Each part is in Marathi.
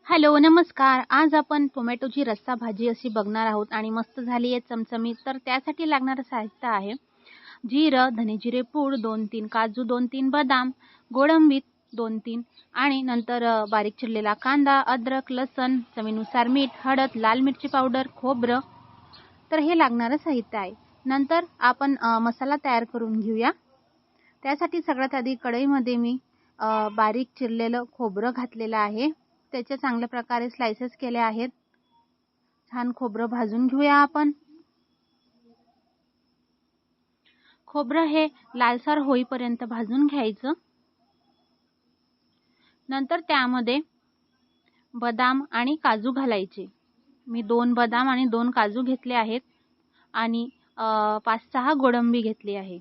हॅलो, नमस्कार. आज आपण टोमॅटोची रस्सा भाजी अशी बघणार आहोत आणि मस्त झाली आहे चमचमीत. तर त्यासाठी लागणारं साहित्य आहे जिरं, धने-जिरे पूड 2-3 काजू, 2-3 बदाम, गोडंबी 2-3 आणि नंतर बारीक चिरलेला कांदा, अद्रक, लसण, चवीनुसार मीठ, हळद, लाल मिरची पावडर, खोबरं. तर हे लागणारं साहित्य आहे. नंतर आपण मसाला तयार करून घेऊया. त्यासाठी सगळ्यात आधी कढईमध्ये मी बारीक चिरलेलं खोबरं घातलेलं आहे. त्याचे चांगल्या प्रकारे स्लाइसेस केले आहेत. छान खोबरं भाजून घेऊया आपण. खोबरं हे लालसर होईपर्यंत भाजून घ्यायचं. नंतर त्यामध्ये बदाम आणि काजू घालायचे. मी 2 बदाम आणि 2 काजू घेतले आहेत आणि 5-6 गोडंबी घेतली आहे.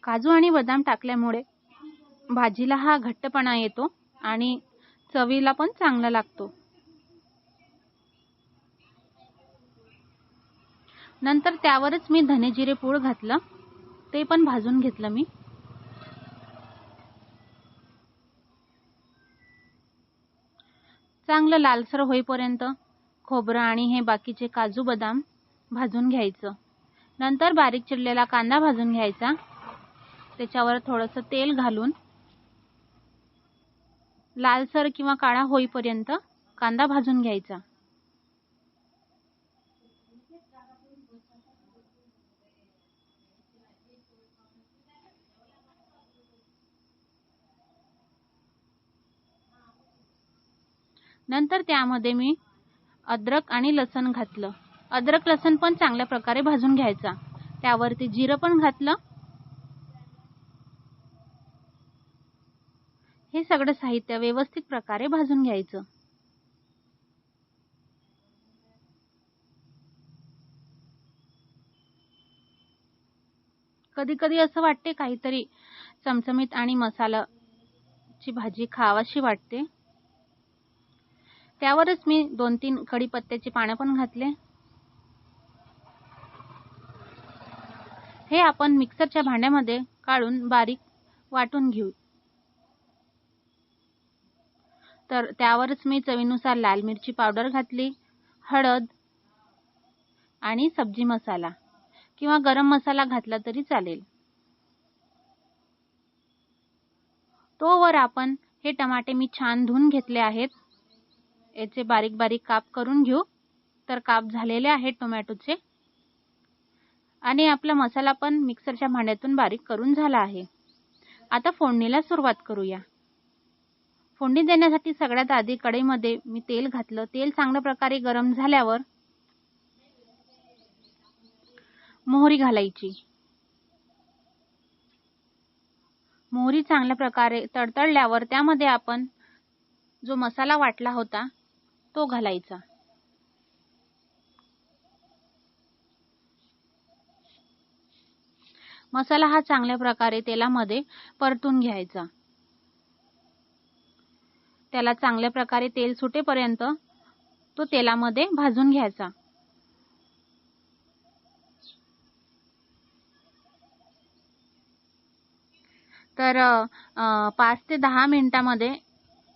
काजू आणि बदाम टाकल्यामुळे भाजीला हा घट्टपणा येतो आणि चवीला पण चांगला लागतो. नंतर त्यावरच मी धने जिरे पूड घातलं. ते पण भाजून घेतलं मी. चांगलं लालसर होईपर्यंत खोबरं आणि हे बाकीचे काजू बदाम भाजून घ्यायचं. नंतर बारीक चिरलेला कांदा भाजून घ्यायचा. त्याच्यावर थोडंसं तेल घालून लालसर किंवा काळा होईपर्यंत कांदा भाजून घ्यायचा. नंतर त्यामध्ये मी अद्रक आणि लसण घातलं. अद्रक लसण पण चांगल्या प्रकारे भाजून घ्यायचा. त्यावरती जिरं पण घातलं. हे सगळं साहित्य व्यवस्थित प्रकारे भाजून घ्यायचं. कधी कधी असं वाटते काहीतरी चमचमीत आणि मसाल्याची भाजी खावाशी वाटते. त्यावरच मी 2-3 कढीपत्त्याची पानं पण घातले. हे आपण मिक्सरच्या भांड्यामध्ये काढून बारीक वाटून घेऊ. तर त्यावरच मी चवीनुसार लाल मिरची पावडर घातली, हळद आणि सब्जी मसाला किंवा गरम मसाला घातला तरी चालेल. तोवर आपण हे टमाटे मी छान धुवून घेतले आहेत. याचे बारीक बारीक काप करून घेऊ. तर काप झालेले आहेत टोमॅटोचे आणि आपला मसाला पण मिक्सरच्या भांड्यातून बारीक करून झाला आहे. आता फोडणीला सुरुवात करूया. फोडणी देण्यासाठी सगळ्यात आधी कढईमध्ये मी तेल घातलं. तेल चांगल्या प्रकारे गरम झाल्यावर मोहरी घालायची. मोहरी चांगल्या प्रकारे तडतडल्यावर त्यामध्ये आपण जो मसाला वाटला होता तो घालायचा. मसाला हा चांगल्या प्रकारे तेलामध्ये परतून घ्यायचा. त्याला चांगल्या प्रकारे तेल सुटेपर्यंत तो तेलामध्ये भाजून घ्यायचा. तर 5 ते 10 मिनिटांमध्ये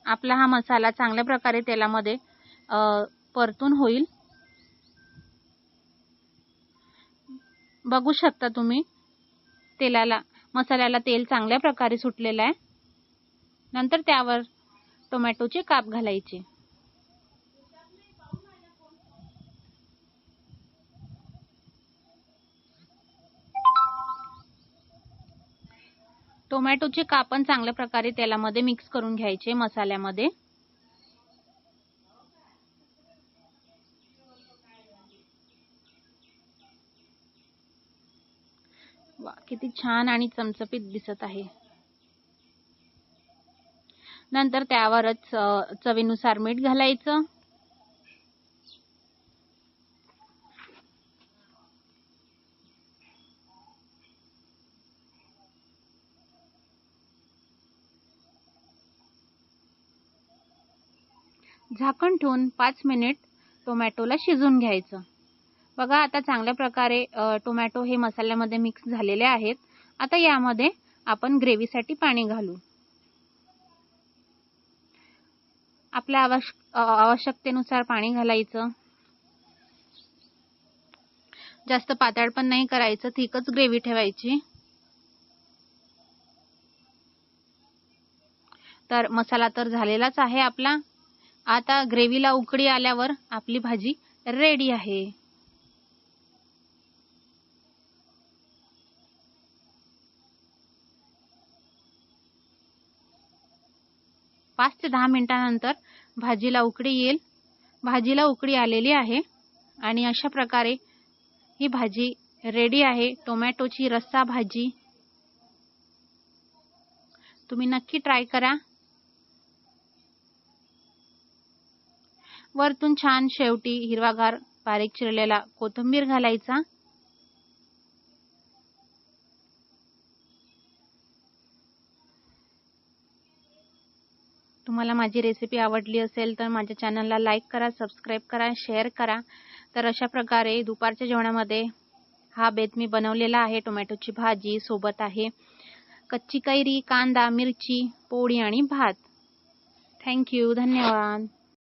आपला हा मसाला चांगल्या प्रकारे तेलामध्ये परतून होईल. बघू शकता तुम्ही मसाल्याला तेल चांगल्या प्रकारे सुटलेलं आहे. नंतर त्यावर टोमॅटोचे काप घालायचे. टोमॅटोचे काप पण चांगल्या प्रकारे तेलामध्ये मिक्स करून घ्यायचे मसाल्यामध्ये. वा, किती छान आणि चमचमीत दिसत आहे. नंतर त्यावरच चवीनुसार मीठ घालायचं. झाकण ठेवून 5 मिनिट टोमॅटोला शिजवून घ्यायचं. बघा, आता चांगल्या प्रकारे टोमॅटो हे मसाल्यामध्ये मिक्स झालेले आहेत. आता यामध्ये आपण ग्रेव्हीसाठी पाणी घालू. आपल्या आवश्यकतेनुसार पाणी घालायचं. जास्त पातळ पण नाही करायचं, थिकच ग्रेव्ही ठेवायची. तर मसाला तर झालेलाच आहे आपला. आता ग्रेव्हीला उकळी आल्यावर आपली भाजी रेडी आहे. 5 ते 10 मिनिटांनंतर भाजीला उकळी येईल. भाजीला उकळी आलेली आहे आणि अशा प्रकारे ही भाजी रेडी आहे. टोमॅटोची रस्सा भाजी तुम्ही नक्की ट्राय करा. वरतून छान शेवटी हिरवागार बारीक चिरलेला कोथिंबीर घालायचा. तुम्हाला माझी रेसिपी आवडली असेल तर माझ्या चॅनलला लाईक करा, सबस्क्राईब करा, शेअर करा. तर अशा प्रकारे दुपारच्या जेवणामध्ये हा बेत मी बनवलेला आहे. टोमॅटोची भाजी सोबत आहे कच्ची कैरी, कांदा, मिरची, पोळी आणि भात. थँक्यू. धन्यवाद.